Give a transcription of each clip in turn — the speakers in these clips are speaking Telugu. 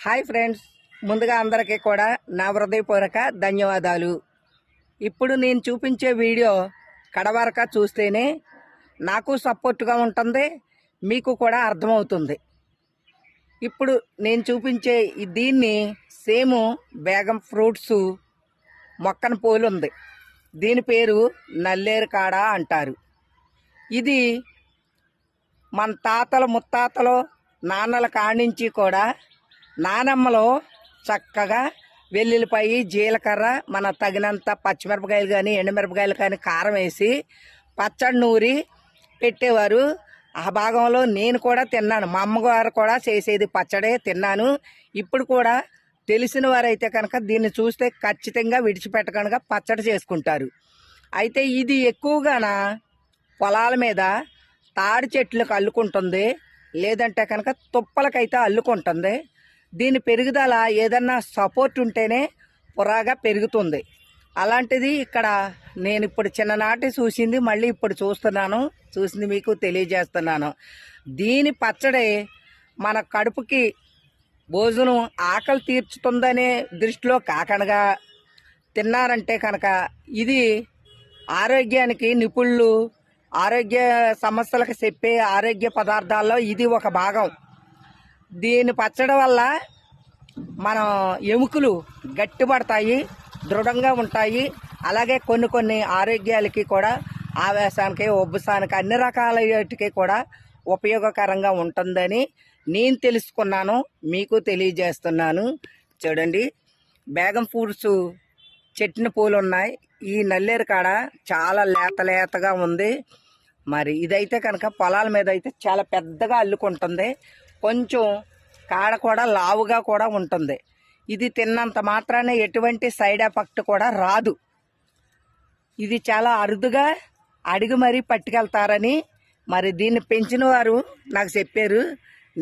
హాయ్ ఫ్రెండ్స్, ముందుగా అందరికీ కూడా నా హృదయపూర్వక ధన్యవాదాలు. ఇప్పుడు నేను చూపించే వీడియో కడవరక చూస్తేనే నాకు సపోర్ట్గా ఉంటుంది, మీకు కూడా అర్థమవుతుంది. ఇప్పుడు నేను చూపించే దీన్ని సేమ్ బేగం ఫ్రూట్స్ మొక్కన పోలు ఉంది. దీని పేరు నల్లేరు కాడ అంటారు. ఇది మన తాతలు ముత్తాతలు నాన్నల కాడించి కూడా నానమ్మలో చక్కగా వెల్లుల్లిపాయి జీలకర్ర మన తగినంత పచ్చిమిరపకాయలు కానీ ఎండుమిరపకాయలు కానీ కారం వేసి పచ్చడి నూరి పెట్టేవారు. ఆ భాగంలో నేను కూడా తిన్నాను. మా అమ్మగారు కూడా చేసేది పచ్చడే తిన్నాను. ఇప్పుడు కూడా తెలిసిన వారైతే కనుక దీన్ని చూస్తే ఖచ్చితంగా విడిచిపెట్టకుండా పచ్చడి చేసుకుంటారు. అయితే ఇది ఎక్కువగాన పొలాల మీద తాడి చెట్లకు అల్లుకుంటుంది, లేదంటే కనుక తుప్పలకైతే అల్లుకుంటుంది. దీని పెరుగుదల ఏదన్నా సపోర్ట్ ఉంటేనే పురాగా పెరుగుతుంది. అలాంటిది ఇక్కడ నేను ఇప్పుడు చిన్ననాటి చూసింది మళ్ళీ ఇప్పుడు చూసింది మీకు తెలియజేస్తున్నాను. దీని పచ్చడి మన కడుపుకి భోజనం ఆకలి తీర్చుతుందనే దృష్టిలో కాకుండా తిన్నారంటే కనుక ఇది ఆరోగ్యానికి నిపుణులు ఆరోగ్య సమస్యలకు చెప్పే ఆరోగ్య పదార్థాల్లో ఇది ఒక భాగం. దీని పచ్చడి వల్ల మన ఎముకలు గట్టిపడతాయి, దృఢంగా ఉంటాయి. అలాగే కొన్ని ఆరోగ్యాలకి కూడా ఆవేశానికి ఉబ్బసానికి అన్ని రకాల వాటికి కూడా ఉపయోగకరంగా ఉంటుందని నేను తెలుసుకున్నాను, మీకు తెలియజేస్తున్నాను. చూడండి, బేగం ఫ్రూట్స్ చెట్టిన పూలు ఉన్నాయి. ఈ నల్లేరు కాడ చాలా లేతగా ఉంది. మరి ఇదైతే కనుక పొలాల మీద అయితే చాలా పెద్దగా అల్లుకుంటుంది. కొంచెం కాడ కూడా లావుగా కూడా ఉంటుంది. ఇది తిన్నంత మాత్రాన ఎటువంటి సైడ్ ఎఫెక్ట్ కూడా రాదు. ఇది చాలా అరుదుగా అడిగి మరీ పట్టుకెళ్తారని మరి దీన్ని పెంచిన వారు నాకు చెప్పారు.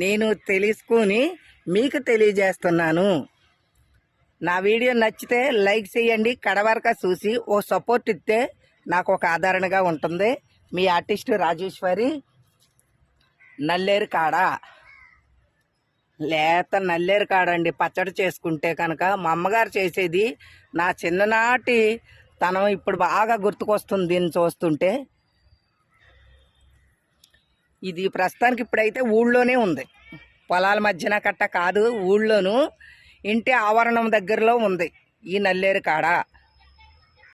నేను తెలుసుకుని మీకు తెలియజేస్తున్నాను. నా వీడియో నచ్చితే లైక్ చేయండి. కడవరక చూసి ఓ సపోర్ట్ ఇస్తే నాకు ఒక ఆదరణగా ఉంటుంది. మీ ఆర్టిస్ట్ రాజేశ్వరి, నల్లేరు కాడ. లేత నల్లేరు కాడండి పచ్చడి చేసుకుంటే కనుక మా అమ్మగారు చేసేది నా చిన్ననాటి తనం ఇప్పుడు బాగా గుర్తుకొస్తుంది దీన్ని చూస్తుంటే. ఇది ప్రస్తుతానికి ఇప్పుడైతే ఊళ్ళోనే ఉంది, పొలాల మధ్యన కట్ట కాదు, ఊళ్ళోను ఇంటి ఆవరణం దగ్గరలో ఉంది ఈ నల్లేరు కాడ.